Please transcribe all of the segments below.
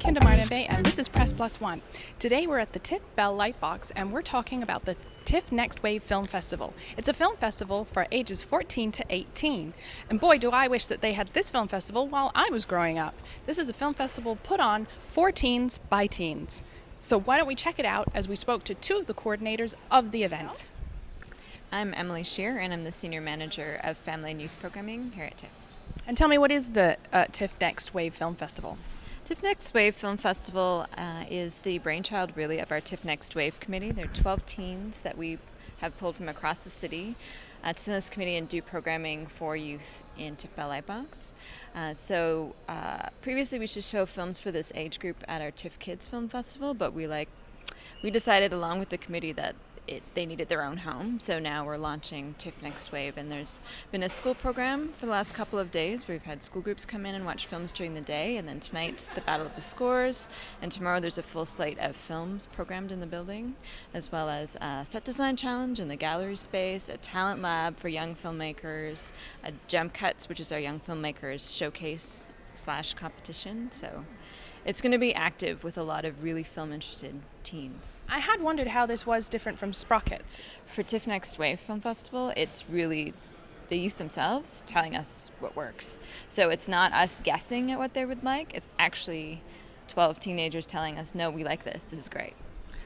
Kinda Martinbe, and this is Press Plus One. Today we're at the TIFF Bell Lightbox, and we're talking about the TIFF Next Wave Film Festival. It's a film festival for ages 14 to 18. And boy, do I wish that they had this film festival while I was growing up. This is a film festival put on for teens by teens. So why don't we check it out as we spoke to two of the coordinators of the event. I'm Emily Shear, and I'm the Senior Manager of Family and Youth Programming here at TIFF. And tell me, what is the TIFF Next Wave Film Festival? TIFF Next Wave Film Festival is the brainchild, really, of our TIFF Next Wave committee. There are 12 teens that we have pulled from across the city to sit on this committee and do programming for youth in TIFF Bell Lightbox. Previously we should show films for this age group at our TIFF Kids Film Festival, but we decided along with the committee that they needed their own home, so now we're launching TIFF Next Wave, and there's been a school program for the last couple of days where we've had school groups come in and watch films during the day, and then tonight's the Battle of the Scores, and tomorrow there's a full slate of films programmed in the building, as well as a set design challenge in the gallery space, a talent lab for young filmmakers, a Jump Cuts, which is our young filmmakers showcase / competition, so it's going to be active with a lot of really film-interested teens. I had wondered how this was different from Sprockets. For TIFF Next Wave Film Festival, it's really the youth themselves telling us what works. So it's not us guessing at what they would like. It's actually 12 teenagers telling us, no, we like this. This is great.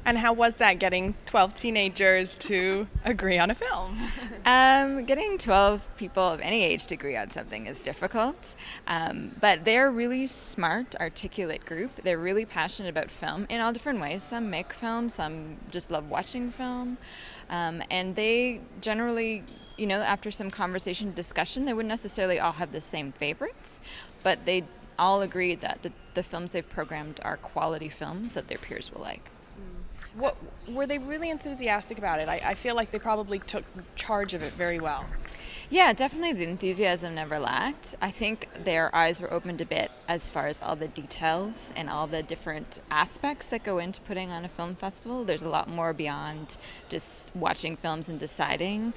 And how was that, getting 12 teenagers to agree on a film? Getting 12 people of any age to agree on something is difficult, but they're a really smart, articulate group. They're really passionate about film in all different ways. Some make film, some just love watching film, and they generally, after some conversation, discussion, they wouldn't necessarily all have the same favorites, but they all agreed that the films they've programmed are quality films that their peers will like. What, were they really enthusiastic about it? I feel like they probably took charge of it very well. Yeah, definitely the enthusiasm never lacked. I think their eyes were opened a bit as far as all the details and all the different aspects that go into putting on a film festival. There's a lot more beyond just watching films and deciding,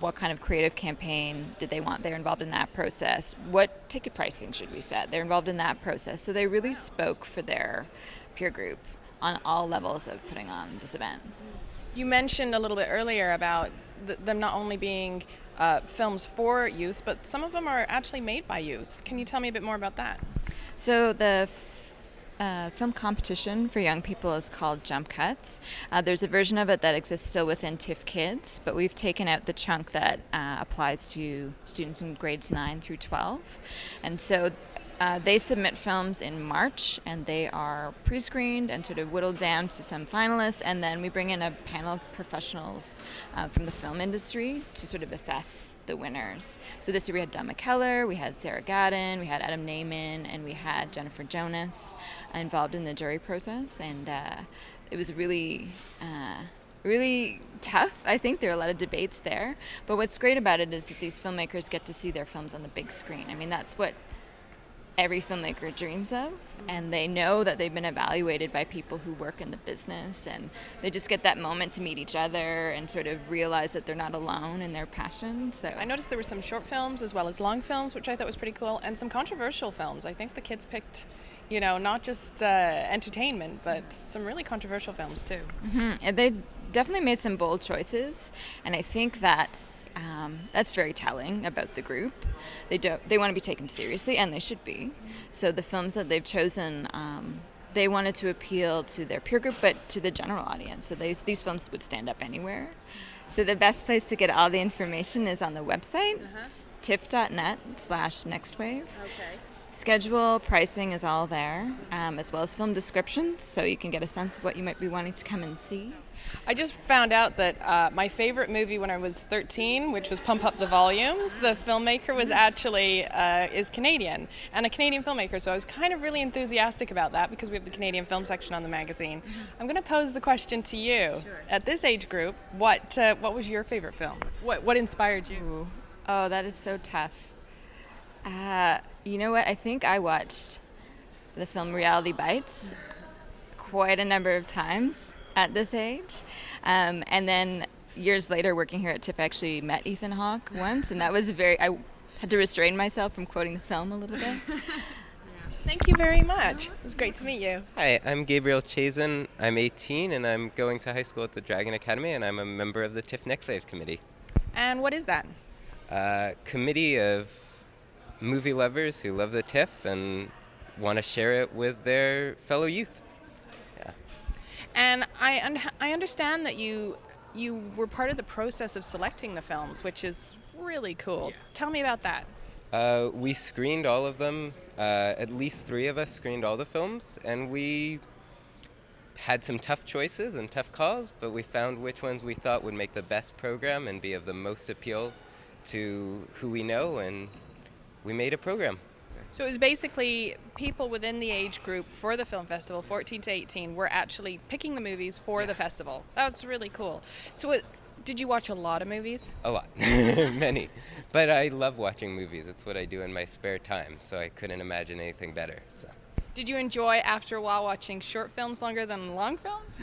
what kind of creative campaign did they want. They're involved in that process. What ticket pricing should we set? They're involved in that process. So they really spoke for their peer group on all levels of putting on this event. You mentioned a little bit earlier about them not only being films for youth, but some of them are actually made by youth. Can you tell me a bit more about that? So the film competition for young people is called Jump Cuts. There's a version of it that exists still within TIFF Kids, but we've taken out the chunk that applies to students in grades 9 through 12. And so they submit films in March, and they are pre-screened and sort of whittled down to some finalists, and then we bring in a panel of professionals from the film industry to sort of assess the winners. So this year we had Don McKellar, we had Sarah Gadden, we had Adam Naiman, and we had Jennifer Jonas involved in the jury process, and it was really tough. I think there are a lot of debates there, but what's great about it is that these filmmakers get to see their films on the big screen. I mean, that's what every filmmaker dreams of, and they know that they've been evaluated by people who work in the business, and they just get that moment to meet each other and sort of realize that they're not alone in their passion. So I noticed there were some short films as well as long films, which I thought was pretty cool, and some controversial films. I think the kids picked, not just entertainment, but some really controversial films too. Mm-hmm. And they definitely made some bold choices, and I think that's very telling about the group. They want to be taken seriously, and they should be. So the films that they've chosen, they wanted to appeal to their peer group, but to the general audience. So these films would stand up anywhere. So the best place to get all the information is on the website. It's tiff.net/nextwave. Okay. Schedule, pricing is all there, as well as film descriptions, so you can get a sense of what you might be wanting to come and see. I just found out that my favorite movie when I was 13, which was Pump Up the Volume, the filmmaker was actually is Canadian, and a Canadian filmmaker, so I was kind of really enthusiastic about that because we have the Canadian film section on the magazine. I'm going to pose the question to you. Sure. At this age group, what was your favorite film? What inspired you? Ooh. Oh, that is so tough. You know what? I think I watched the film Reality Bites quite a number of times at this age. And then years later, working here at TIFF, I actually met Ethan Hawke once, and that was I had to restrain myself from quoting the film a little bit. Thank you very much. It was great to meet you. Hi, I'm Gabriel Chazen. I'm 18 and I'm going to high school at the Dragon Academy, and I'm a member of the TIFF Next Wave Committee. And what is that? Committee of movie lovers who love the TIFF and want to share it with their fellow youth. Yeah. And I understand that you were part of the process of selecting the films, which is really cool. Yeah. Tell me about that. We screened all of them. At least 3 of us screened all the films, and we had some tough choices and tough calls, but we found which ones we thought would make the best program and be of the most appeal to who we know, and we made a program. So it was basically people within the age group for the film festival, 14 to 18, were actually picking the movies for the festival. That's really cool. So did you watch a lot of movies? A lot. Many. But I love watching movies. It's what I do in my spare time, so I couldn't imagine anything better. So Did you enjoy, after a while, watching short films longer than long films?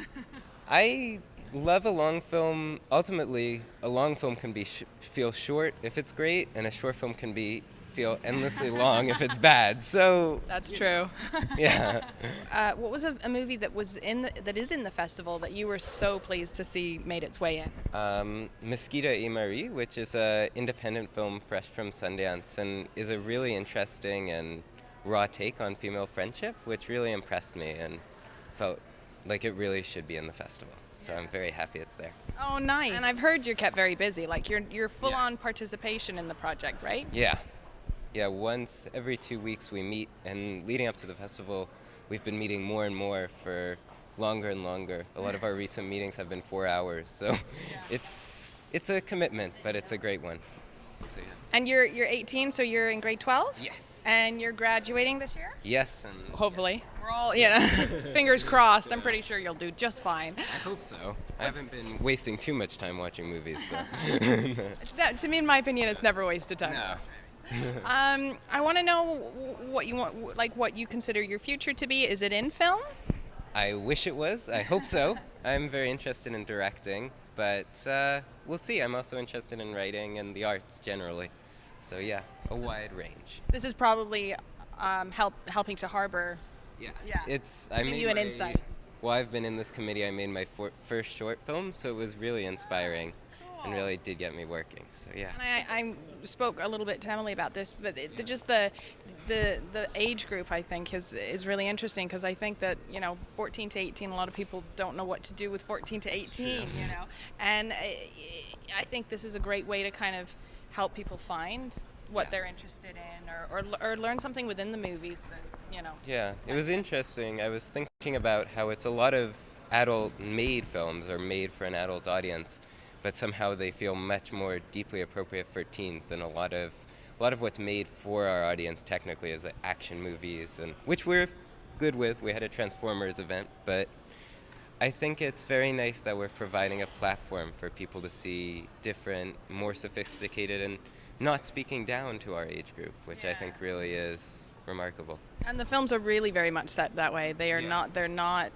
I love a long film. Ultimately, a long film can feel short if it's great, and a short film can feel endlessly long if it's bad. So That's true. yeah. What was a movie that is in the festival that you were so pleased to see made its way in? Mesquita et Marie, which is an independent film fresh from Sundance and is a really interesting and raw take on female friendship, which really impressed me and felt like it really should be in the festival. So I'm very happy it's there. Oh, nice. And I've heard you're kept very busy. Like you're full-on participation in the project, right? Yeah. Yeah, once every 2 weeks we meet, and leading up to the festival, we've been meeting more and more for longer and longer. A lot of our recent meetings have been 4 hours, so it's a commitment, but it's a great one. So, yeah. And you're 18, so you're in grade 12? Yes. And you're graduating this year? Yes, and Hopefully. We're all, fingers crossed. I'm pretty sure you'll do just fine. I hope so. I haven't been wasting too much time watching movies, so. To me, in my opinion, it's never wasted time. No. I want to know what you want, like what you consider your future to be. Is it in film? I wish it was. I hope so. I'm very interested in directing, but we'll see. I'm also interested in writing and the arts generally. So yeah, a wide range. This is probably helping to harbor. Yeah. Yeah. Giving you an insight. Well, I've been in this committee. I made my first short film, so it was really inspiring. And really did get me working. So yeah. And I spoke a little bit to Emily about this, but just the age group I think is really interesting, because I think that 14 to 18, a lot of people don't know what to do with 14 to 18, and I think this is a great way to kind of help people find what they're interested in, or learn something within the movies that Yeah, it was interesting. I was thinking about how it's a lot of adult-made films or made for an adult audience, but somehow they feel much more deeply appropriate for teens than a lot of what's made for our audience technically is action movies, and which we're good with. We had a Transformers event, but I think it's very nice that we're providing a platform for people to see different, more sophisticated, and not speaking down to our age group, which I think really is remarkable. And the films are really very much set that way. They are not. They're not.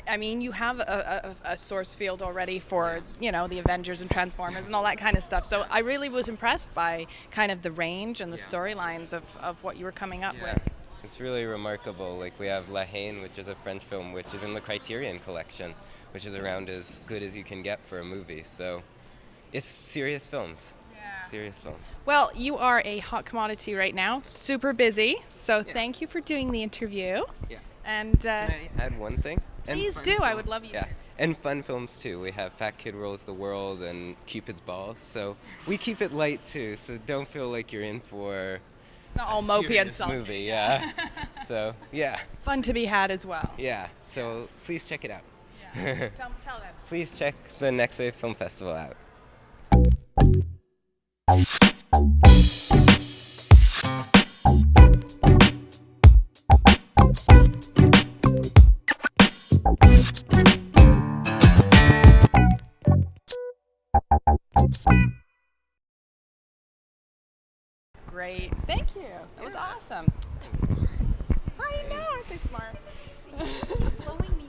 I mean, you have a source field already for, the Avengers and Transformers and all that kind of stuff. So I really was impressed by kind of the range and the storylines of what you were coming up with. It's really remarkable. Like, we have La Haine, which is a French film, which is in the Criterion collection, which is around as good as you can get for a movie. So it's serious films. Serious films. Well, you are a hot commodity right now, super busy. So thank you for doing the interview. Yeah. And can I add one thing? Please do. I would love you to. And fun films too. We have Fat Kid Rules the World and Cupid's Ball. So we keep it light too. So don't feel like you're in for it's not all mopey and stuff. Movie, yeah. So yeah. Fun to be had as well. Yeah. So please check it out. Yeah. Tell them. Please check the Next Wave Film Festival out. Great. Thank you. That was awesome. So smart. I know. I think smart. Blowing me